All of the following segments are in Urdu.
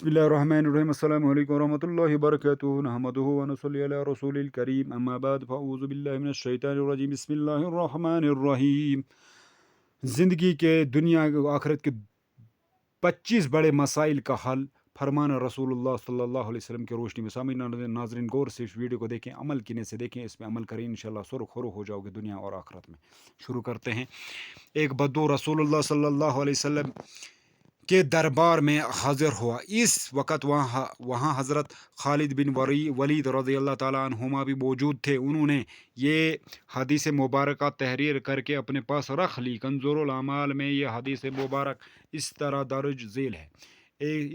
بسم الله الرحمن الرحيم السلام عليكم ورحمة الله وبركاته نحمده ونصلي على رسول الكريم أما بعد فأعوذ بالله من الشيطان الرجيم بسم الله الرحمن الرحیم زندگی کے دنیا و آخرت کے 25 بڑے مسائل کا حل فرمان رسول اللہ صلی اللہ علیہ وسلم کی روشنی میں سامعین ناظرین غور سے اس ویڈیو کو دیکھیں عمل کرنے سے دیکھیں اس پہ عمل کریں انشاءاللہ سرخ ہو جاؤ گے دنیا اور آخرت میں. شروع کرتے ہیں. ایک بدو رسول اللہ صلی اللہ علیہ وسلم کے دربار میں حاضر ہوا. اس وقت وہاں حضرت خالد بن ولید رضی اللہ تعالیٰ عنہما بھی موجود تھے. انہوں نے یہ حدیث مبارکہ تحریر کر کے اپنے پاس رکھ لی. کنزور الاعمال میں یہ حدیث مبارک اس طرح درج ذیل ہے.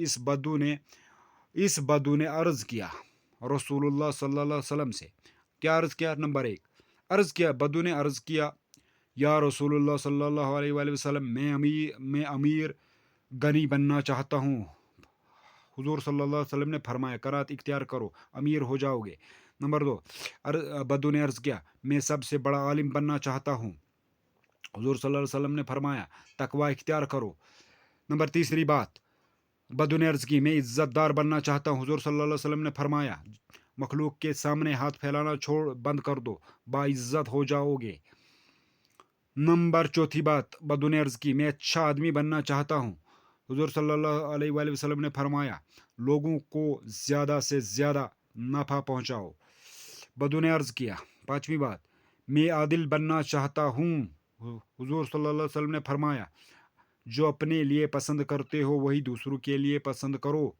اس بدو نے عرض کیا رسول اللہ صلی اللہ علیہ وسلم سے. کیا عرض کیا؟ نمبر 1 عرض کیا. بدو نے عرض کیا یا رسول اللہ صلی اللہ علیہ وآلہ وسلم میں امیر غنی بننا چاہتا ہوں. حضور صلی اللہ علیہ وسلم نے فرمایا قرات اختیار کرو امیر ہو جاؤ گے. نمبر 2 بدو نے عرض کیا میں سب سے بڑا عالم بننا چاہتا ہوں. حضور صلی اللہ علیہ وسلم نے فرمایا تقوی اختیار کرو. نمبر 3 بات بدو نے عرض کی میں عزت دار بننا چاہتا ہوں. حضور صلی اللہ علیہ وسلم نے فرمایا مخلوق کے سامنے ہاتھ پھیلانا بند کر دو باعزت ہو جاؤ گے. نمبر 4 بات بدو نے عرض کی میں اچھا آدمی بننا چاہتا ہوں. حضور صلی اللہ علیہ وآلہ وسلم نے فرمایا لوگوں کو زیادہ سے زیادہ نفع پہنچاؤ. بدو نے عرض کیا. 5 بات میں عادل بننا چاہتا ہوں. حضور صلی اللہ علیہ وسلم نے فرمایا جو اپنے لیے پسند کرتے ہو وہی دوسروں کے لیے پسند کرو.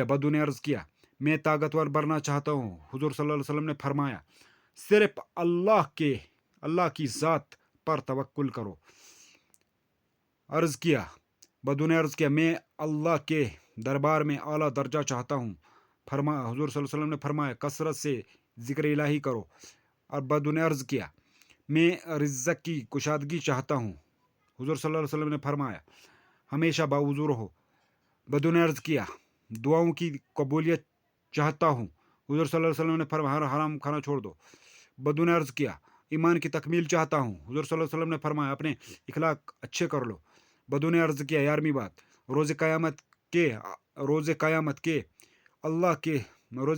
بدو نے عرض کیا میں طاقتور بننا چاہتا ہوں. حضور صلی اللہ علیہ وسلم نے فرمایا صرف اللہ کی ذات پر توکل کرو. بدو نے عرض کیا میں اللہ کے دربار میں اعلیٰ درجہ چاہتا ہوں. حضور صلی اللہ علیہ وسلم نے فرمایا کثرت سے ذکر الہی کرو. اور بدو نے عرض کیا میں رزق کی کشادگی چاہتا ہوں. حضور صلی اللہ علیہ وسلم نے فرمایا ہمیشہ باوضو رہو. بدو نے عرض کیا دعاؤں کی قبولیت چاہتا ہوں. حضور صلی اللہ علیہ وسلم نے فرمایا حرام کھانا چھوڑ دو. بدو نے عرض کیا ایمان کی تکمیل چاہتا ہوں. حضور صلی اللہ علیہ وسلم نے فرمایا اپنے اخلاق اچھے کر لو. بدو نے عرض کیا 11 بات روز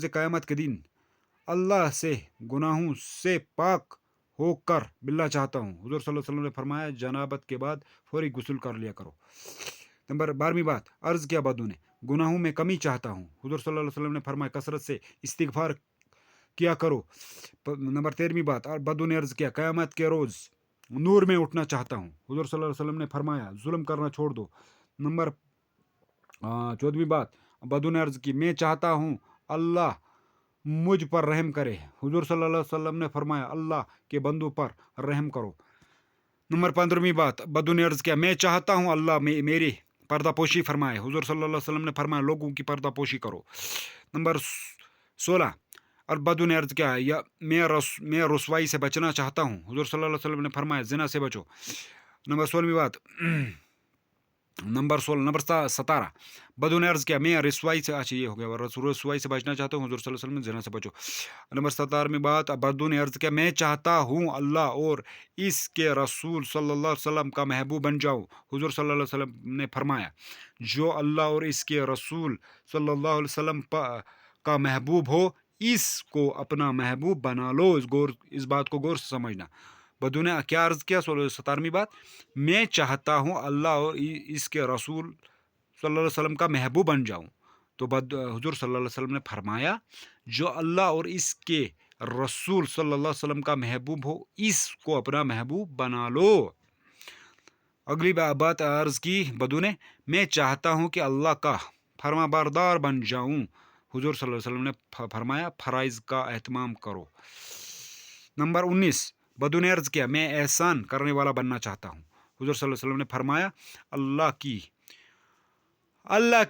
قیامت کے دن اللہ سے گناہوں سے پاک ہو کر ملنا چاہتا ہوں. حضور صلی اللہ علیہ وسلم نے فرمایا جنابت کے بعد فوری غسل کر لیا کرو. نمبر 12 بات عرض کیا بدو نے گناہوں میں کمی چاہتا ہوں. حضور صلی اللہ علیہ وسلم نے فرمایا کثرت سے استغفار کیا کرو. نمبر 13 بات بدو نے عرض کیا قیامت کے روز نور میں اٹھنا چاہتا ہوں. حضور صلی اللہ علیہ وسلم نے فرمایا ظلم کرنا چھوڑ دو. نمبر 14 بات بدو نے عرض کی میں چاہتا ہوں اللہ مجھ پر رحم کرے. حضور صلی اللہ علیہ وسلم نے فرمایا اللہ کے بندوں پر رحم کرو. نمبر 15 بات بدو نے عرض کیا میں چاہتا ہوں اللہ میری پردہ پوشی فرمائے. حضور صلی اللہ علیہ وسلم نے فرمایا لوگوں کی پردہ پوشی کرو. نمبر 16 اور بدو نے عرض کیا میں رسوائی سے بچنا چاہتا ہوں. حضور صلی اللہ علیہ وسلم نے فرمایا زنا سے بچو. نمبر 17 بدو نے عرض کیا میں رسوائی سے بچنا چاہتا ہوں. حضور صلی اللہ علیہ وسلم نے زنا سے بچو. نمبر 17 بات بدو نے عرض کیا میں چاہتا ہوں اللہ اور اس کے رسول صلی اللہ علیہ وسلم کا محبوب بن جاؤں. حضور صلی اللہ علیہ وسلم نے فرمایا جو اللہ اور اس کے رسول صلی اللہ علیہ وسلم کا محبوب ہو اس کو اپنا محبوب بنا لو. اس بات کو غور سے سمجھنا. بدو نے کیا عرض کیا؟ 17 بات میں چاہتا ہوں اللہ اور اس کے رسول صلی اللہ علیہ وسلم کا محبوب بن جاؤں. تو حضور صلی اللہ علیہ وسلم نے فرمایا جو اللہ اور اس کے رسول صلی اللہ علیہ وسلم کا محبوب ہو اس کو اپنا محبوب بنا لو. اگلی بات عرض کی بدو نے میں چاہتا ہوں کہ اللہ کا فرما بردار بن جاؤں. حضور صلی اللہ علیہ وسلم نے فرمایا فرائض کا اہتمام کرو. نمبر 19 بدو نے عرض کیا میں احسان کرنے والا بننا چاہتا ہوں. حضور صلی اللہ علیہ وسلم نے فرمایا اللہ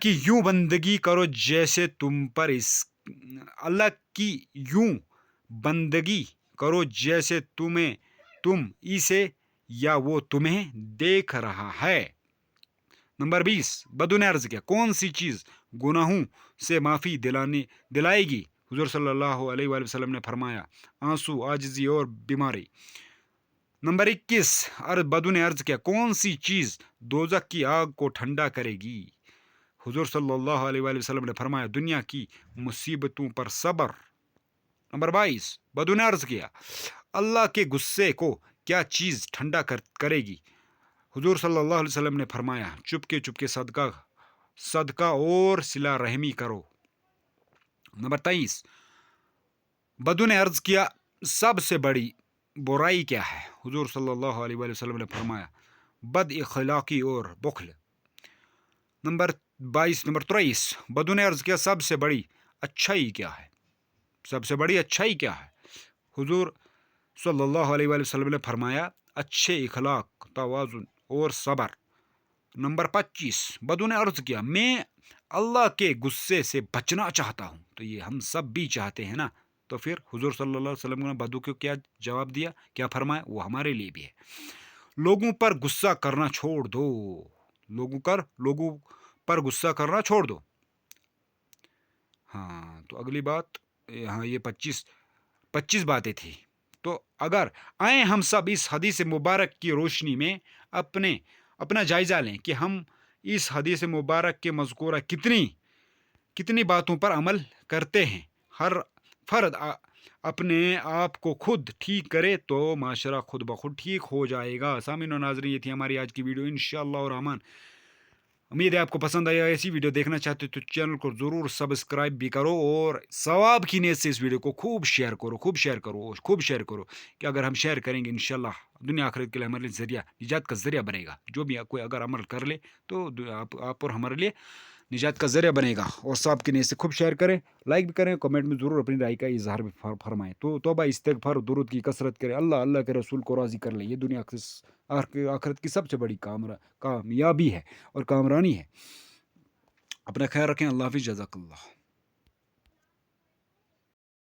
کی یوں بندگی کرو جیسے تم اسے یا وہ تمہیں دیکھ رہا ہے. نمبر 20 بدو نے عرض کیا کون سی چیز گناہوں سے معافی دلائے گی. حضور صلی اللہ علیہ وآلہ وسلم نے فرمایا آنسو عاجزی اور بیماری. نمبر 21 بدو نے عرض کیا کون سی چیز دوزخ کی آگ کو ٹھنڈا کرے گی. حضور صلی اللہ علیہ وآلہ وسلم نے فرمایا دنیا کی مصیبتوں پر صبر. نمبر 22 بدو نے عرض کیا اللہ کے غصے کو کیا چیز ٹھنڈا کرے گی؟ حضور صلی اللہ علیہ وسلم نے فرمایا چپکے صدقہ اور صلہ رحمی کرو. نمبر 23 بدو نے عرض کیا سب سے بڑی برائی کیا ہے؟ حضور صلی اللہ علیہ وآلہ وسلم نے فرمایا بد اخلاقی اور بخل. نمبر 23 بدو نے عرض کیا سب سے بڑی اچھائی کیا ہے؟ سب سے بڑی اچھائی کیا ہے؟ حضور صلی اللہ علیہ وآلہ وسلم نے فرمایا اچھے اخلاق، توازن اور صبر. نمبر 25 بدو نے عرض کیا میں اللہ کے غصے سے بچنا چاہتا ہوں. تو یہ ہم سب بھی چاہتے ہیں نا. تو پھر حضور صلی اللہ علیہ وسلم نے بدو کو کیا جواب دیا، کیا فرمایا؟ وہ ہمارے لیے بھی ہے. لوگوں پر غصہ کرنا چھوڑ دو. لوگوں پر غصہ کرنا چھوڑ دو. ہاں تو اگلی بات، ہاں یہ 25 باتیں تھی. تو اگر آئیں ہم سب اس حدیث مبارک کی روشنی میں اپنا جائزہ لیں کہ ہم اس حدیث مبارک کے مذکورہ کتنی باتوں پر عمل کرتے ہیں. ہر فرد اپنے آپ کو خود ٹھیک کرے تو معاشرہ خود بخود ٹھیک ہو جائے گا. سامعین و ناظرین یہ تھی ہماری آج کی ویڈیو. انشاءاللہ الرحمن امید ہے آپ کو پسند آیا. ایسی ویڈیو دیکھنا چاہتے تو چینل کو ضرور سبسکرائب بھی کرو اور ثواب کی نیت سے اس ویڈیو کو خوب شیئر کرو کہ اگر ہم شیئر کریں گے انشاءاللہ دنیا آخرت کے لیے ہمارے لیے ذریعہ نجات کا ذریعہ بنے گا. جو بھی کوئی اگر عمل کر لے تو آپ اور ہمارے لیے نجات کا ذریعہ بنے گا. اور ثواب کی نیت سے خوب شیئر کریں، لائک بھی کریں، کمنٹ میں ضرور اپنی رائے کا اظہار بھی فرمائیں. تو توبہ استغفار درود کی کثرت کریں. اللہ کے رسول کو راضی کر لیں. یہ دنیا آخرت کی سب سے بڑی کامیابی ہے اور کامرانی ہے. اپنا خیال رکھیں. اللہ حافظ. جزاک اللہ.